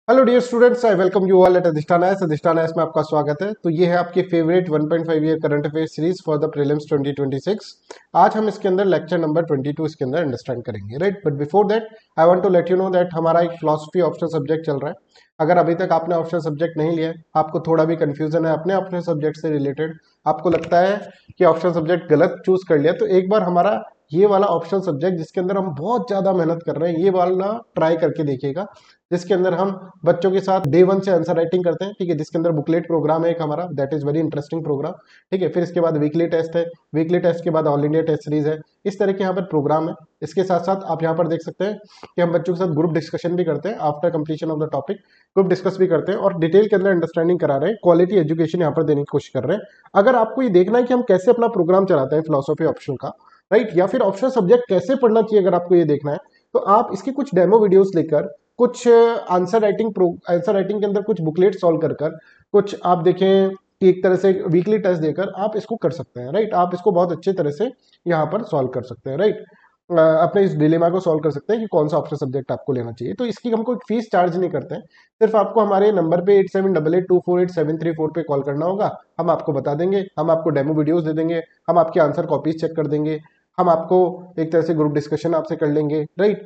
Hello dear students, I welcome you all at Adhishthan S में आपका स्वागत है। तो ये है आपकी favourite 1.5 year current affair series for the prelims 2026। आज हम इसके अंदर लेक्चर नंबर 22 इसके अंदर अंडरस्टैंड करेंगे, right. But before that I want to let you know that हमारा एक फिलॉसफी ऑप्शनल सब्जेक्ट चल रहा है। अगर अभी तक आपने ऑप्शनल सब्जेक्ट नहीं लिया है, आपको थोड़ा भी कंफ्यूजन है अपने ऑप्शनल सब्जेक्ट से रिलेटेड, आपको लगता है कि ऑप्शनल सब्जेक्ट गलत चूज कर लिया, तो एक बार हमारा ये वाला ऑप्शनल सब्जेक्ट जिसके अंदर हम बहुत ज्यादा मेहनत कर रहे हैं, ये वाला ट्राई करके देखिएगा, जिसके अंदर हम बच्चों के साथ डे 1 से आंसर राइटिंग करते हैं, ठीक है। जिसके अंदर बुकलेट प्रोग्राम है एक हमारा, that is very interesting program, ठीक है। फिर इसके बाद वीकली टेस्ट है, वीकली टेस्ट के बाद ऑल इंडिया टेस्ट सीरीज है। इस तरह के यहाँ पर प्रोग्राम है। इसके साथ साथ आप यहाँ पर देख सकते हैं कि हम बच्चों के साथ ग्रुप डिस्कशन भी करते हैं। After completion of the topic group discuss भी करते हैं और डिटेल के अंदर अंडरस्टैंडिंग करा रहे हैं, क्वालिटी एजुकेशन यहाँ पर देने की कोशिश कर रहे हैं। अगर आपको ये देखना है कि हम कैसे अपना प्रोग्राम चलाते हैं फिलोसॉफी ऑप्शन का, राइट, या फिर ऑप्शनल सब्जेक्ट कैसे पढ़ना चाहिए, अगर आपको ये देखना है तो आप इसके कुछ डेमो वीडियोस लेकर, कुछ आंसर राइटिंग के अंदर कुछ बुकलेट सॉल्व कर कर, कुछ आप देखें कि एक तरह से वीकली टेस्ट देकर आप इसको कर सकते हैं, राइट। आप इसको बहुत अच्छे तरह से यहाँ पर सॉल्व कर सकते हैं, राइट। अपने इस डिलेमा को सॉल्व कर सकते हैं कि कौन सा ऑप्शन सब्जेक्ट आपको लेना चाहिए। तो इसकी हम कोई फीस चार्ज नहीं करते हैं, सिर्फ आपको हमारे नंबर पे 8788248734 पे कॉल करना होगा। हम आपको बता देंगे, हम आपको डेमो वीडियोस दे देंगे, हम आपके आंसर कॉपीज चेक कर देंगे, हम आपको एक तरह से ग्रुप डिस्कशन आपसे कर लेंगे, राइट,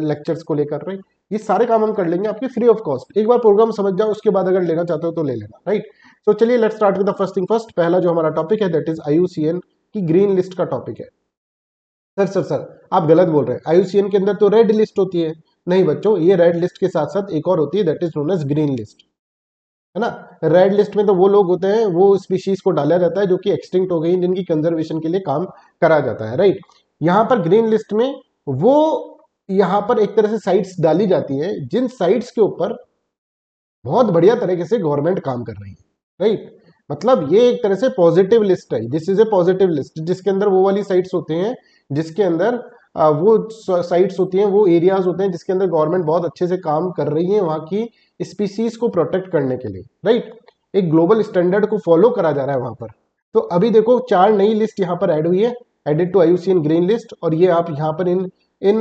लेक्चर्स को लेकर, राइट। ये सारे काम हम कर लेंगे आपके फ्री ऑफ कॉस्ट। एक बार प्रोग्राम समझ जाओ, उसके बाद अगर लेना चाहते हो तो ले लेना, राइट। तो चलिए let's start with the first thing first. पहला जो हमारा टॉपिक है दैट इज आईयूसीएन की ग्रीन लिस्ट का टॉपिक है। सर आप गलत बोल रहे हैं, आईयूसीएन के अंदर तो रेड लिस्ट होती है। नहीं बच्चों, ये रेड लिस्ट के साथ साथ एक और होती है that is known as green list, है ना। रेड लिस्ट में तो वो लोग होते हैं, वो स्पीशीज को डाला जाता है जो कि एक्सटिंक्ट हो गई, जिनकी कंजर्वेशन के लिए काम करा जाता है, राइट। यहाँ पर ग्रीन लिस्ट में वो यहाँ पर एक तरह से साइट्स डाली जाती है जिन साइट्स के ऊपर बहुत बढ़िया तरीके से गवर्नमेंट काम कर रही है, राइट। मतलब ये एक तरह से पॉजिटिव लिस्ट है, this is a positive list, जिसके अंदर वो वाली साइट्स होती हैं जिसके अंदर वो साइट्स होती हैं, वो एरियाज होते हैं जिसके अंदर गवर्नमेंट बहुत अच्छे से काम कर रही है वहां की स्पीसीज को प्रोटेक्ट करने के लिए, राइट। एक ग्लोबल स्टैंडर्ड को फॉलो करा जा रहा है वहां पर। तो अभी देखो 4 नई लिस्ट यहाँ पर ऐड हुई है, added to IUCN green list. और ये आप यहाँ पर इन इन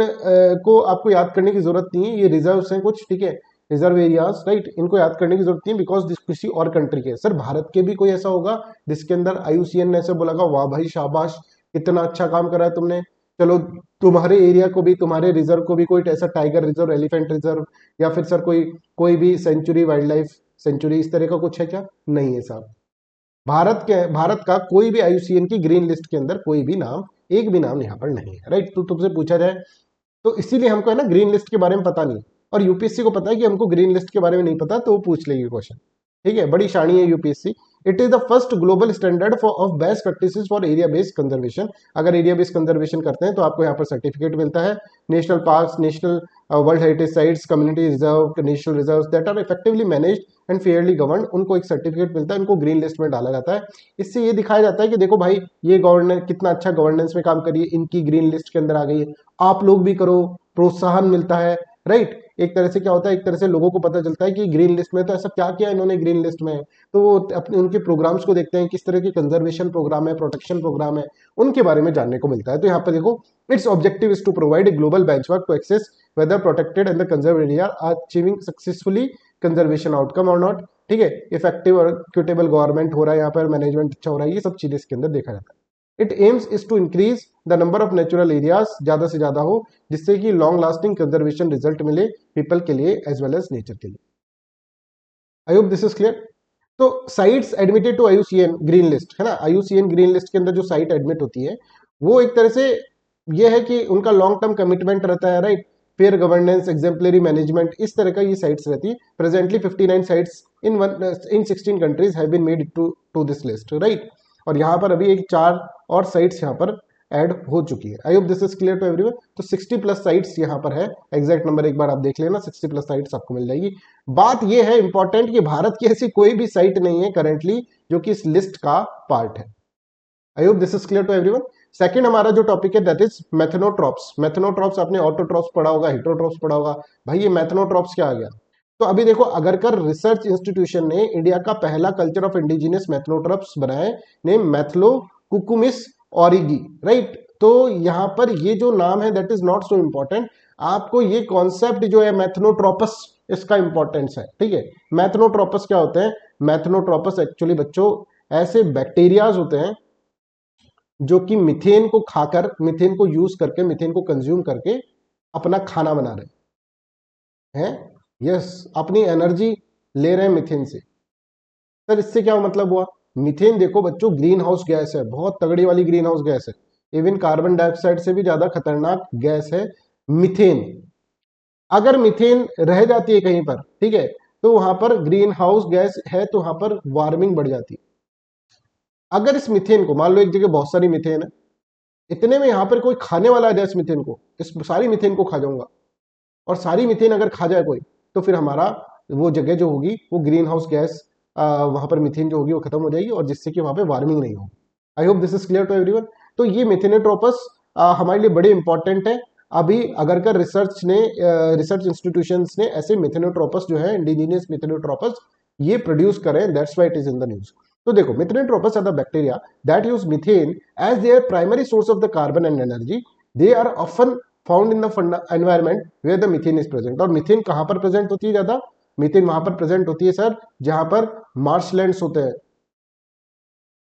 को आपको याद करने की जरूरत नहीं है, ये रिजर्व्स हैं कुछ, ठीक है, रिजर्व एरियाज, राइट। इनको याद करने की जरूरत नहीं है बिकॉज किसी और कंट्री के, सर भारत के भी कोई ऐसा होगा जिसके अंदर आईयूसीएन ने ऐसे बोला वाह भाई शाबाश, इतना अच्छा काम करा है तुमने, चलो तुम्हारे एरिया को भी, तुम्हारे रिजर्व को भी कोई ऐसा टाइगर रिजर्व, एलिफेंट रिजर्व, या फिर सर कोई कोई भी सेंचुरी, वाइल्ड लाइफ सेंचुरी, इस तरह का कुछ है क्या? नहीं है साहब। भारत का कोई भी आईयूसीएन की ग्रीन लिस्ट के अंदर कोई भी नाम, एक भी नाम यहाँ पर नहीं है, राइट। तो तुमसे पूछा जाए तो इसीलिए हमको है ना ग्रीन लिस्ट के बारे में पता नहीं, और यूपीएससी को पता है कि हमको ग्रीन लिस्ट के बारे में नहीं पता, तो वो पूछ लेगी क्वेश्चन, ठीक है। बड़ी शानी है UPSC. It is the first global standard for of best practices for area based conservation. अगर एरिया बेस्ड कंजर्वेशन करते हैं तो आपको यहाँ पर सर्टिफिकेट मिलता है। National parks, national world heritage sites, community reserve, national reserve that are effectively managed and fairly govern, उनको एक सर्टिफिकेट मिलता है, उनको ग्रीन लिस्ट में डाला जाता है। इससे ये दिखाया जाता है कि देखो भाई, ये गवर्नेंस कितना अच्छा गवर्नेंस में काम करिए, इनकी ग्रीन लिस्ट के अंदर आ गई है, आप लोग भी करो, प्रोत्साहन मिलता है, राइट। एक तरह से क्या होता है, एक तरह से लोगों को पता चलता है कि ग्रीन लिस्ट में तो ऐसा क्या किया इन्होंने ग्रीन लिस्ट में, तो वो अपने उनके प्रोग्राम्स को देखते हैं, किस तरह के कंजर्वेशन प्रोग्राम है, प्रोटेक्शन प्रोग्राम है, उनके बारे में जानने को मिलता है। तो यहाँ पर देखो, it's objective is to provide a global benchmark to access whether protected and the conserve area are achieving successfully conservation outcome और नॉट, ठीक है। इफेक्टिव और इक्विटेबल गवर्नमेंट हो रहा है यहाँ पर, मैनेजमेंट अच्छा हो रहा है, ये सब चीजें इसके अंदर देखा जाता है। It aims is to increase the number of natural areas, ज्यादा से ज्यादा हो, जिससे कि लॉन्ग लास्टिंग कंजर्वेशन रिजल्ट मिले पीपल के लिए एज वेल एज नेचर के लिए। I hope this is clear. तो sites admitted to IUCN green list, है ना, आईयूसीएन ग्रीन लिस्ट के अंदर जो साइट एडमिट होती है वो एक तरह से ये है कि उनका लॉन्ग टर्म कमिटमेंट रहता है, right. Fair governance, exemplary management, इस तरह का ये साइट्स रहती है। Presently 59 sites in 16 countries have been made to this list, right. और यहाँ पर अभी एक 4 और साइट्स यहाँ पर ऐड हो चुकी है। I hope this is clear to everyone. तो 60 प्लस साइट्स यहाँ पर है, एग्जैक्ट नंबर एक बार आप देख लेना, 60 प्लस साइट्स आपको मिल जाएगी। बात यह है इंपॉर्टेंट कि भारत की ऐसी कोई भी साइट नहीं है करेंटली जो कि इस लिस्ट का पार्ट है। I hope this is clear to everyone. Second हमारा जो टॉपिक है दैट इज मेथनोट्रॉप्स। मेथनोट्रॉप्स आपने ऑटोट्रॉप्स पढ़ा होगा, हेटरोट्रॉप्स पढ़ा होगा, भाई ये मेथनोट्रॉप्स क्या आ गया? तो अभी देखो, अगरकर रिसर्च इंस्टीट्यूशन ने इंडिया का पहला कल्चर ऑफ इंडिजिनियस मेथनोट्रॉप्स बनाए, नेम मैथलो कुकुमिस ऑरिगी, राइट। तो यहाँ पर ये जो नाम है that is not so important. आपको ये कॉन्सेप्ट जो है मैथनोट्रोपस, इसका इंपॉर्टेंस है, ठीक है। मैथनोट्रोपस क्या होते हैं? मैथनोट्रोपस एक्चुअली बच्चों ऐसे बैक्टीरियाज होते हैं जो कि मीथेन को खाकर, मीथेन को यूज करके, मीथेन को कंज्यूम करके अपना खाना बना रहे हैं। यस, अपनी एनर्जी ले रहे हैं मीथेन से। सर इससे क्या मतलब हुआ? मीथेन देखो बच्चों ग्रीन हाउस गैस है, बहुत तगड़ी वाली ग्रीन हाउस गैस है, इवन कार्बन डाइऑक्साइड से भी ज्यादा खतरनाक गैस है मीथेन। अगर मीथेन रह जाती है कहीं पर, ठीक है, तो वहां पर ग्रीन हाउस गैस है, तो वहां पर वार्मिंग बढ़ जाती है। अगर इस मीथेन को मान लो एक जगह बहुत सारी मीथेन है, इतने में यहां पर कोई खाने वाला है इस मीथेन को, इस सारी मीथेन को खा जाऊंगा, और सारी मीथेन अगर खा जाए कोई, तो फिर हमारा वो जगह जो होगी वो ग्रीन हाउस गैस, वहां पर मीथेन जो होगी वो खत्म हो जाएगी, और जिससे कि वहां पे वार्मिंग नहीं होगी। I hope this is clear to everyone. तो ये मेथेनोट्रोपस हमारे लिए बड़े इंपॉर्टेंट है। अभी अगर कर रिसर्च इंस्टीट्यूशंस ने ऐसे मेथेनोट्रोपस जो है, इंडिजिनियस मेथेनोट्रोपस ये प्रोड्यूस करें, that's why it is in the news. तो देखो methanotrophs are the bacteria that use methane as their primary source of the carbon and energy. They are often found in the environment where the methane is present. और methane कहां पर present होती है ज्यादा? Methane वहां पर present होती है सर जहां पर मार्शलैंड्स होते हैं,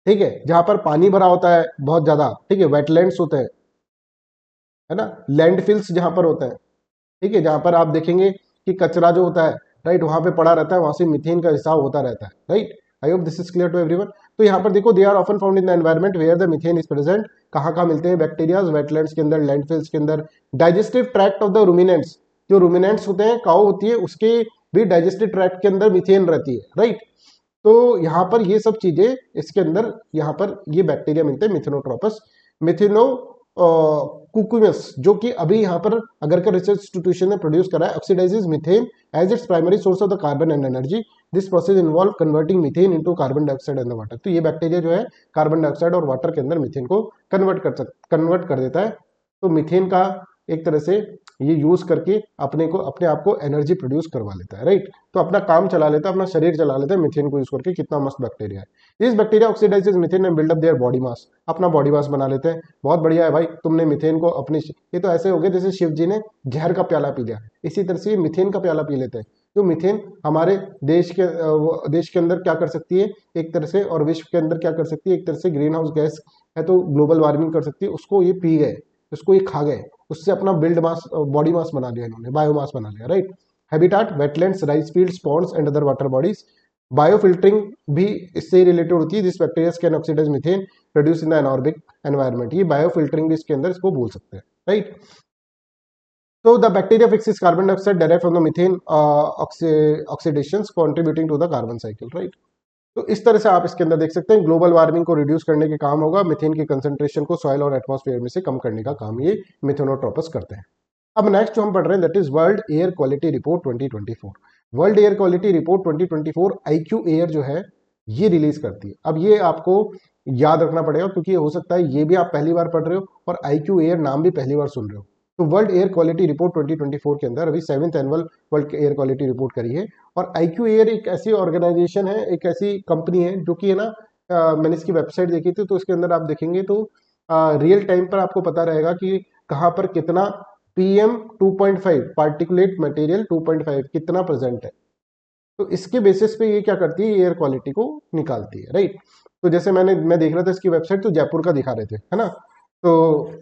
ठीक है, जहां पर पानी भरा होता है बहुत ज्यादा, ठीक है, वेटलैंड्स होते हैं, है ना, लैंडफिल्स जहां पर होता है, ठीक है, जहां पर आप देखेंगे कि कचरा जो होता है, राइट, वहां पे पड़ा रहता है, वहां से मीथेन का रिसाव होता रहता है, right. I hope this is clear to everyone. तो यहाँ पर देखो they are often found in the environment where the methane is present. कहाँ कहाँ मिलते हैं? बैक्टीरियाज, वेटलैंड्स के अंदर, लैंडफिल्स के अंदर, digestive tract of the ruminants, जो रूमिनेंट्स होते हैं, काऊ होती है, उसके भी डाइजेस्टिव ट्रैक्ट के अंदर मीथेन रहती है, राइट। तो यहाँ पर ये सब चीजें इसके अंदर, यहाँ पर ये बैक्टीरिया मिलते हैं मिथेनोट्रोपस, मिथेनो कुकुमस, जो कि अभी यहाँ पर अगर का रिसर्च इंस्टीट्यूशन ने प्रोड्यूस करा है, oxidizes methane as its primary source of the carbon and energy. This process involve converting methane into carbon dioxide and water. तो ये बैक्टीरिया जो है कार्बन डाइऑक्साइड और वाटर के अंदर मीथेन को कन्वर्ट कर देता है। तो मीथेन का एक तरह से ये यूज करके अपने आप को एनर्जी प्रोड्यूस करवा लेता है, राइट। तो अपना काम चला लेता है, अपना शरीर चला लेता है मीथेन को यूज करके। कितना मस्त बैक्टीरिया है। This bacteria oxidises methane and build up their body mass, अपना बॉडी मास बना लेते हैं। बहुत बढ़िया है भाई, तुमने मीथेन को अपनी, ये तो ऐसे हो गए जैसे शिव जी ने जहर का प्याला पी लिया, इसी तरह से मीथेन का प्याला पी लेते हैं। तो मीथेन हमारे देश के अंदर क्या कर सकती है एक तरह से, और विश्व के अंदर क्या कर सकती है एक तरह से, ग्रीन हाउस गैस है तो ग्लोबल वार्मिंग कर सकती है। उसको ये पी गए, उसको ये खा गए, उससे अपना बिल्ड मास, बॉडी मास बना लिया इन्होंने, बायोमास बना लिया, right. Habitat, wetlands, rice fields, ponds and other water bodies. Biofiltering भी इससे रिलेटेड होती है। This bacteria can oxidize methane produce in the anaerobic environment. ये बायोफिल्टरिंग भी इसके अंदर इसको बोल सकते हैं, right. So the bacteria fixes carbon dioxide derived from the methane oxidations contributing to the carbon cycle, right? तो इस तरह से आप इसके अंदर देख सकते हैं ग्लोबल वार्मिंग को रिड्यूस करने के काम होगा, मीथेन की कंसंट्रेशन को सॉइल और एटमॉस्फेयर में से कम करने का काम ये मिथेनोट्रोपस करते हैं। अब नेक्स्ट जो हम पढ़ रहे हैं that is world air quality report 2024। World air quality report 2024 IQ air जो है ये रिलीज करती है। अब ये आपको याद रखना पड़ेगा क्योंकि हो सकता है ये भी आप पहली बार पढ़ रहे हो और आईक्यू एयर नाम भी पहली बार सुन रहे हो। तो वर्ल्ड एयर क्वालिटी रिपोर्ट 2024 के अंदर अभी 7th annual world air quality report करी है। और आईक्यू एयर एक ऐसी ऑर्गेनाइजेशन है, एक ऐसी कंपनी है जो कि है ना, मैंने इसकी वेबसाइट देखी थी, तो इसके अंदर आप देखेंगे तो रियल टाइम पर आपको पता रहेगा कि कहाँ पर कितना PM 2.5 पार्टिकुलेट मटेरियल 2.5 कितना प्रेजेंट है। तो इसके बेसिस पे ये क्या करती है, एयर क्वालिटी को निकालती है, राइट। तो जैसे मैं देख रहा था इसकी वेबसाइट, तो जयपुर का दिखा रहे थे, है ना। तो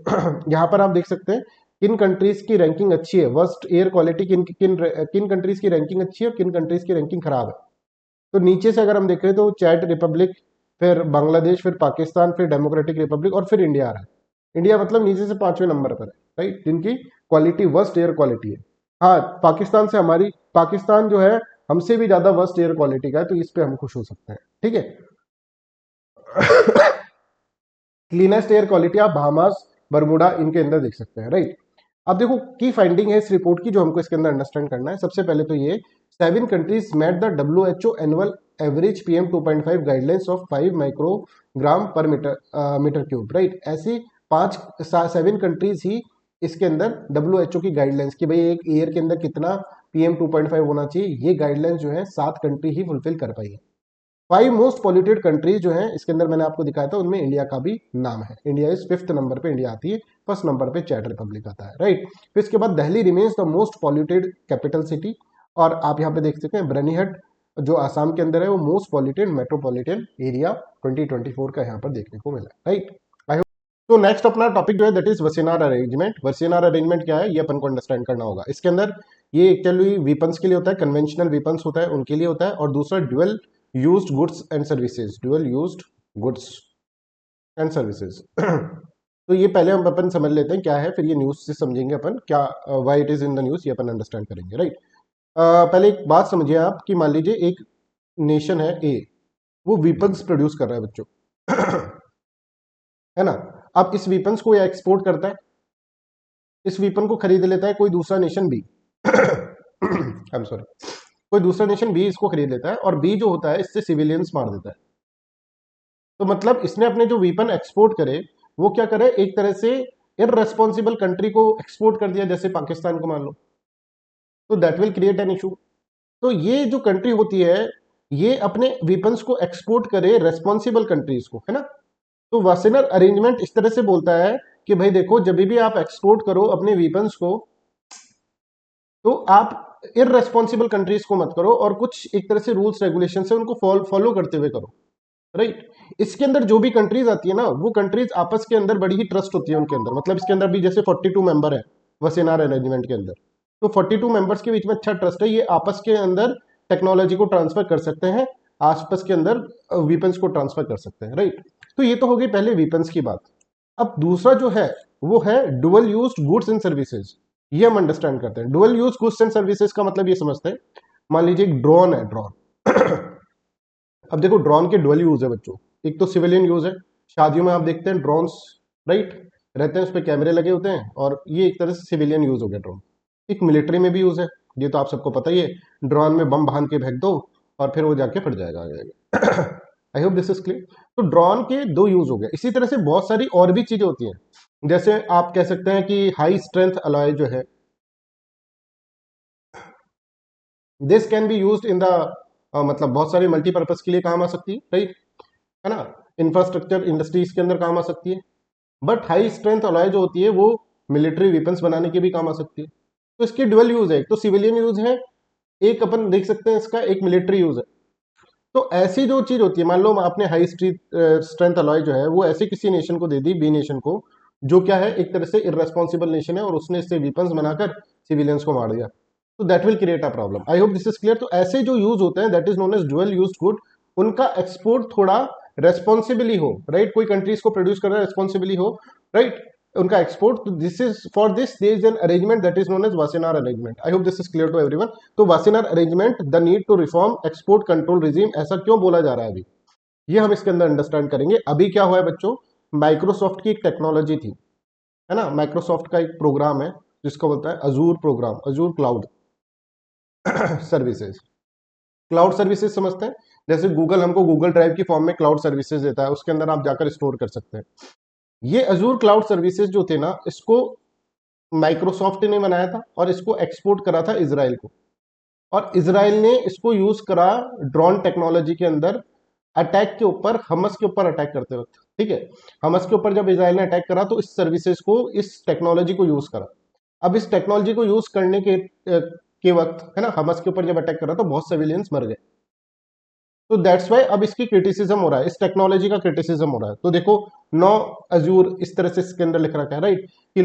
यहाँ पर आप देख सकते हैं किन कंट्रीज की रैंकिंग अच्छी है, वर्स्ट एयर क्वालिटी किन किन किन कंट्रीज की रैंकिंग अच्छी है और किन कंट्रीज की रैंकिंग खराब है। तो नीचे से अगर हम देखें तो चैड रिपब्लिक, फिर बांग्लादेश, फिर पाकिस्तान, फिर डेमोक्रेटिक रिपब्लिक और फिर इंडिया आ रहा है। इंडिया मतलब नीचे से 5वें नंबर पर है, राइट, जिनकी क्वालिटी वर्स्ट एयर क्वालिटी है। हाँ, पाकिस्तान से हमारी, पाकिस्तान जो है हमसे भी ज्यादा वर्स्ट एयर क्वालिटी का है, तो इस पे हम खुश हो सकते हैं, ठीक है। क्लीनेस्ट एयर क्वालिटी आप बहामास, बरमुडा इनके अंदर देख सकते हैं, राइट। अब देखो की फाइंडिंग है इस रिपोर्ट की जो हमको इसके अंदर अंडरस्टैंड करना है। सबसे पहले तो ये 7 countries met the WHO annual average PM 2.5 guidelines of 5 microgram per meter cube, right. ऐसी 7 कंट्रीज ही इसके अंदर WHO की गाइडलाइंस की भाई एक ईयर के अंदर कितना PM 2.5 होना चाहिए, ये गाइडलाइंस जो है 7 कंट्री ही फुलफिल कर पाई है। 5 मोस्ट पॉल्यूटेड कंट्रीज जो हैं इसके अंदर मैंने आपको दिखाया था, उनमें इंडिया का भी नाम है। इंडिया इज 5th नंबर पे इंडिया आती है, फर्स्ट नंबर पे चैट रिपब्लिक आता है, राइट। फिर इसके बाद Delhi remains the most polluted capital city, और आप यहाँ पे देख सकते हैं बरनीहट जो आसाम के अंदर है वो मोस्ट पॉल्यूटेड मेट्रोपॉलिटन एरिया 2024 का यहाँ पर देखने को मिला, राइट। तो नेक्स्ट अपना टॉपिक जो है दैट इज वसीनार अरेंजमेंट। वसीनार अरेंजमेंट क्या है ये अपन को अंडरस्टैंड करना होगा। इसके अंदर ये एक्चुअली वीपन्स के लिए होता है, कन्वेंशनल वीपन्स होता है उनके लिए होता है, और दूसरा dual used goods and services, dual used goods and services. तो ये पहले हम अपन समझ लेते हैं क्या है, फिर ये न्यूज से समझेंगे अपन क्या why it is in the news, ये अपन अंडरस्टैंड करेंगे, राइट। पहले एक बात समझिए आप कि मान लीजिए एक नेशन है ए, वो वीपन्स प्रोड्यूस कर रहा है बच्चों, है ना। अब इस वीपन्स को या एक्सपोर्ट करता है, इस वीपन को खरीद लेता है कोई दूसरा nation B, I am sorry, कोई दूसरा नेशन बी इसको खरीद लेता है, और बी जो होता है इससे सिविलियंस मार देता है। तो मतलब इसने अपने जो वीपन एक्सपोर्ट करे वो क्या करे, एक तरह से इररेस्पॉन्सिबल कंट्री को एक्सपोर्ट कर दिया, जैसे पाकिस्तान को मान लो, तो that will create an issue. तो ये जो कंट्री होती है ये अपने वीपन्स को एक्सपोर्ट करे रेस्पॉन्सिबल कंट्रीज को, है ना। तो वासेनर अरेंजमेंट इस तरह से बोलता है कि भाई देखो जब भी आप एक्सपोर्ट करो अपने वीपन्स को, तो आप इररेस्पॉन्सिबल कंट्रीज को मत करो, और कुछ एक तरह से रूल्स रेगुलेशन है उनको फॉलो करते हुए करो, राइट। इसके अंदर जो भी कंट्रीज आती है ना वो कंट्रीज आपस के अंदर बड़ी ही ट्रस्ट होती है उनके अंदर, मतलब इसके अंदर भी जैसे 42 मेंबर है वसेनार अरेंजमेंट के अंदर, तो 42 मेंबर्स के बीच में अच्छा ट्रस्ट है, ये आपस के अंदर टेक्नोलॉजी को ट्रांसफर कर सकते हैं, आपस के अंदर वीपन्स को ट्रांसफर कर सकते हैं, राइट। तो ये तो हो गई पहले वीपन्स की बात। अब दूसरा जो है वो है dual used goods and services. ये हम अंडरस्टैंड करते हैं, dual use goods and services का मतलब ये समझते हैं, मान लीजिए एक ड्रोन है, ड्रोन अब देखो ड्रोन के डुअल यूज है बच्चों, एक तो सिविलियन यूज है, शादियों में आप देखते हैं ड्रोन्स, राइट, रहते हैं, उस पर कैमरे लगे होते हैं, और ये एक तरह से सिविलियन यूज हो गया ड्रोन। एक मिलिट्री में भी यूज है, ये तो आप सबको पता ही है, ड्रोन में बम बांध के फेंक दो और फिर वो जाके फट जाएगा, आ जाएगा। आई होप दिस इज क्लियर। तो ड्रोन के दो यूज हो गए, इसी तरह से बहुत सारी और भी चीजें होती हैं, जैसे आप कह सकते हैं कि हाई स्ट्रेंथ अलॉय जो है, this can be used in the, मतलब बहुत सारे मल्टीपर्पज के लिए काम आ सकती है, राइट, है ना, इंफ्रास्ट्रक्चर इंडस्ट्रीज के अंदर काम आ सकती है। बट हाई स्ट्रेंथ अलॉय जो होती है वो मिलिट्री वेपन्स बनाने के भी काम आ सकती है। तो इसके डुअल यूज है, एक तो सिविलियन यूज है, एक अपन देख सकते हैं इसका एक मिलिट्री यूज है। तो ऐसी जो चीज होती है, मान लो आपने हाई स्ट्रेंथ अलॉय जो है वो ऐसे किसी नेशन को दे दी, बी नेशन को, जो क्या है एक तरह से इररेस्पॉन्सिबल नेशन है, और उसने इससे वेपन्स बनाकर सिविलियंस को मार दिया, तो that will create a problem. I hope this is clear. तो ऐसे जो यूज होते हैं that is known as dual used good, उनका एक्सपोर्ट थोड़ा रेस्पॉन्सिबली हो, राइट, कोई कंट्रीज को प्रोड्यूस कर रहा है रेस्पॉन्सिबली हो, राइट, उनका export, this is for this there is an arrangement that is known as Wassenaar arrangement. I hope this is clear to everyone. तो Wassenaar arrangement the need to reform export control regime, ऐसा क्यों बोला जा रहा है अभी, ये हम इसके अंदर अंडरस्टैंड करेंगे। अभी क्या हुआ है बच्चों, माइक्रोसॉफ्ट की एक टेक्नोलॉजी थी, है ना, माइक्रोसॉफ्ट का एक प्रोग्राम है जिसको बोलता है Azure program, Azure cloud services. Cloud services समझते हैं, जैसे गूगल हमको गूगल ड्राइव की फॉर्म में क्लाउड सर्विसेज देता है, उसके अंदर आप जाकर स्टोर कर सकते हैं। ये अजूर क्लाउड सर्विसेज जो थे ना, इसको माइक्रोसॉफ्ट ने बनाया था और इसको एक्सपोर्ट करा था इसराइल को, और इसराइल ने इसको यूज करा ड्रोन टेक्नोलॉजी के अंदर अटैक के ऊपर, हमस के ऊपर अटैक करते वक्त, ठीक है। हमस के ऊपर जब इसराइल ने अटैक करा तो इस सर्विसेज को, इस टेक्नोलॉजी को यूज करा। अब इस टेक्नोलॉजी को यूज करने के वक्त, है ना, हमस के ऊपर जब अटैक करा तो बहुत सिविलियंस मर गए। तो दैट्स वाई अब इसकी क्रिटिसिज्म हो रहा है, इस टेक्नोलॉजी का क्रिटिसिज्म हो रहा है। तो देखो नो अजूर इस तरह से इसके अंदर लिख रखा है, राइट, कि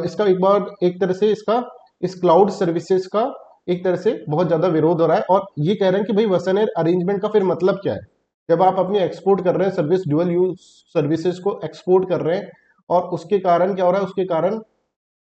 इसका एक बार एक तरह से इसका इस क्लाउड सर्विसेज का एक तरह से बहुत ज्यादा विरोध हो रहा है, और ये कह रहे हैं कि भाई वसनर अरेंजमेंट का फिर मतलब क्या है, जब आप अपनी एक्सपोर्ट कर रहे हैं सर्विस, ड्यूअल यूज सर्विसेज को एक्सपोर्ट कर रहे हैं, और उसके कारण क्या हो रहा है, उसके कारण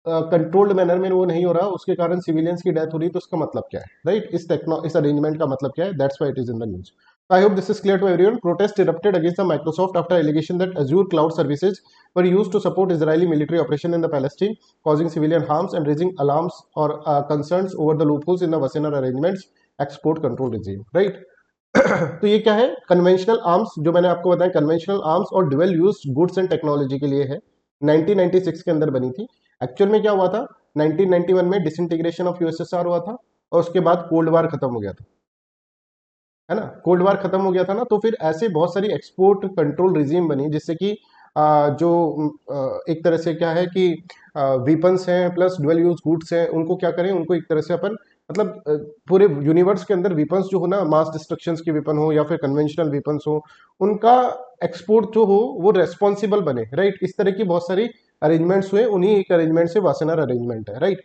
कंट्रोल्ड मैनर में वो नहीं हो रहा, उसके कारण सिविलियंस की डेथ हो रही है, तो उसका मतलब क्या है, राइट, इस अरेंजमेंट का मतलब क्या है, that's why it is in the news. I hope this is clear to everyone. Protest erupted against the Microsoft after allegation that Azure cloud services were used to support Israeli military operation in the Palestine, causing civilian harms and raising alarms or concerns over the loopholes in the Wassenaar arrangements export control regime. Right? तो ये क्या है, conventional arms, जो मैंने आपको बताया conventional arms और dual use goods and technology के लिए है, 1996 के अंदर बनी थी। एक्चुअल में क्या हुआ था, 1991 में डिसइंटीग्रेशन ऑफ यूएसएसआर हुआ था, और उसके बाद कोल्ड वार खत्म हो गया था। है ना, कोल्ड वार खत्म हो गया था ना, तो फिर ऐसे बहुत सारी एक्सपोर्ट कंट्रोल रिजीम बनी जिससे कि जो एक तरह से क्या है कि वीपन्स हैं प्लस डुअल यूज गुड्स हैं, उनको क्या करें, उनको एक तरह से अपन मतलब पूरे यूनिवर्स के अंदर वीपन्स जो हो ना, मास डिस्ट्रक्शंस के वीपन हो या फिर कन्वेंशनल वीपन्स हो, उनका एक्सपोर्ट जो हो वो रेस्पॉन्सिबल बने, राइट। इस तरह की बहुत सारी अरेंजमेंट्स हुए, उन्हीं एक अरेंजमेंट से वासेनार अरेंजमेंट है, राइट।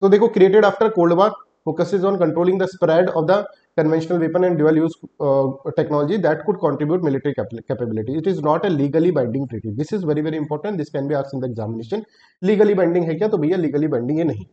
तो देखो, created after cold war, focuses on controlling the spread of the conventional weapon and dual use technology that could contribute military capability. It is not a legally binding treaty. This is very very important. This can be asked in the examination. Legally binding है क्या? तो भैया legally binding है नहीं।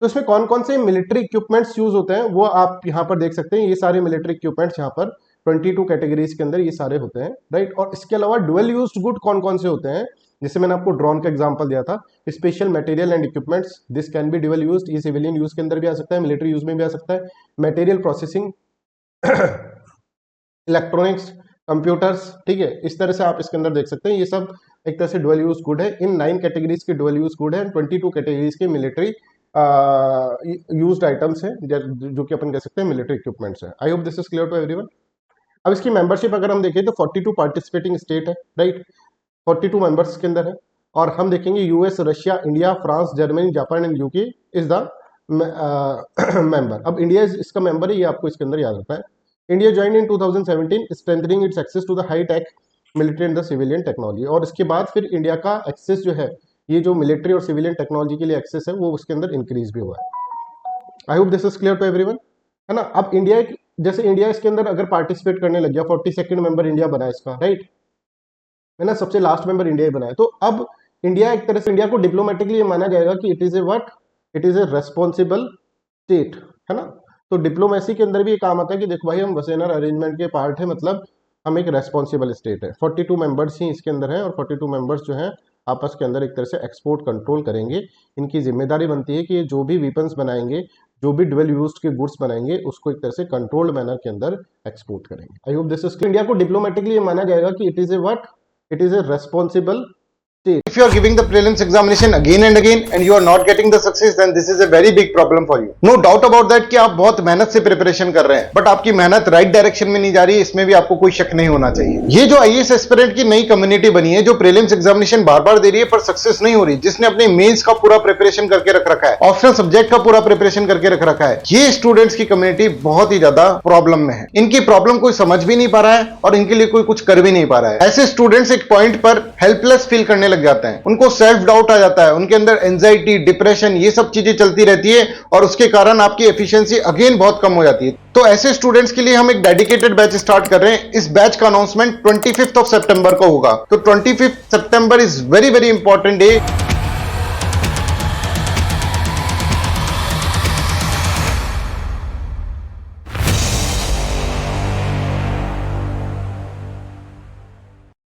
तो इसमें कौन कौन से मिलिट्री इक्विपमेंट्स यूज होते हैं वो आप यहाँ पर देख सकते हैं। ये सारे मिलिट्री इक्विपमेंट्स यहाँ पर 22 कैटेगरीज के अंदर ये सारे होते हैं, राइट। और इसके अलावा डुअल यूज्ड गुड कौन कौन से होते हैं, जैसे मैंने आपको ड्रोन का एग्जांपल दिया था, special material and equipments, this can be dual used. ये सिविलियन यूज के अंदर भी आ सकता है, मिलिट्री यूज में भी आ सकता है। मटेरियल प्रोसेसिंग, इलेक्ट्रॉनिक्स, कंप्यूटर्स, ठीक है। इस तरह से आप इसके अंदर देख सकते हैं, ये सब एक तरह से डुअल यूज गुड है। इन 9 कैटेगरीज के डुअल यूज गुड है, 22 कैटेगरीज के मिलिट्री यूज्ड आइटम्स हैं, जो कि अपन कह सकते हैं मिलिट्री इक्विपमेंट्स है। I hope this is clear to everyone. अब इसकी मेंबरशिप अगर हम देखें तो 42 पार्टिसिपेटिंग स्टेट है, राइट। 42 मेंबर्स के अंदर है। और हम देखेंगे US, Russia, India, France, Germany, Japan and UK is the member. अब इंडिया इसका मेंबर है, ये आपको इसके अंदर याद रखना है। India join in 2017 strengthening its access to the high tech military and the civilian technology. और इसके बाद फिर इंडिया का एक्सेस जो है, ये जो मिलिट्री और सिविलियन टेक्नोलॉजी के लिए एक्सेस है, वो उसके अंदर इंक्रीज भी हुआ है। I hope this is clear to everyone, है ना। अब इंडिया, जैसे इंडिया इसके अंदर अगर पार्टिसिपेट करने लग गया, 42nd मेंबर इंडिया बना इसका, राइट, है ना, सबसे लास्ट मेंबर इंडिया ही बना है। तो अब इंडिया एक तरह से, इंडिया को डिप्लोमेटिकली माना जाएगा कि it is a what, it is a responsible state, है ना। तो डिप्लोमेसी के अंदर भी ये काम आता है कि देखो भाई, हम वसेनर अरेंजमेंट के पार्ट है, मतलब हम एक रेस्पॉन्सिबल स्टेट है। 42 मेंबर्स ही इसके अंदर हैं, और 42 मेंबर्स जो हैं आपस के अंदर एक तरह से एक्सपोर्ट कंट्रोल करेंगे। इनकी जिम्मेदारी बनती है कि ये जो भी वेपन्स बनाएंगे, जो भी डुअल यूज्ड के गुड्स बनाएंगे, उसको एक तरह से कंट्रोल्ड मैनर के अंदर एक्सपोर्ट करेंगे। आई hope this is clear. India को डिप्लोमेटिकली माना जाएगा कि it is a what, it is a responsible state. If you are giving the prelims examination again and again and you are not getting the success, then this is a very big problem for you. No doubt about that कि आप बहुत मेहनत से preparation कर रहे हैं, but आपकी मेहनत राइट डायरेक्शन में नहीं जा रही है, इसमें भी आपको कोई शक नहीं होना चाहिए। ये जो आईएएस एस्पिरेंट की नई कम्युनिटी बनी है, जो प्रीलिम्स एग्जामिनेशन बार बार दे रही है पर सक्सेस नहीं हो रही, जिसने अपने मेंस का पूरा प्रिपरेशन करके रख रखा है, ऑप्शनल सब्जेक्ट का पूरा प्रिपरेशन करके रख रखा है, ये स्टूडेंट्स की कम्युनिटी बहुत ही ज्यादा प्रॉब्लम में है। इनकी प्रॉब्लम कोई समझ भी नहीं पा रहा है और इनके लिए कोई कुछ कर भी नहीं पा रहा है। ऐसे स्टूडेंट्स एक पॉइंट पर हेल्पलेस फील करने लग जाते हैं, उनको सेल्फ डाउट आ जाता है, उनके अंदर एंजाइटी, डिप्रेशन, ये सब चीजें चलती रहती है, और उसके कारण आपकी एफिशिएंसी अगेन बहुत कम हो जाती है। तो ऐसे स्टूडेंट्स के लिए हम एक डेडिकेटेड बैच स्टार्ट कर रहे हैं। इस बैच का अनाउंसमेंट 25th ऑफ सितंबर को होगा। तो 25th September is very very important day.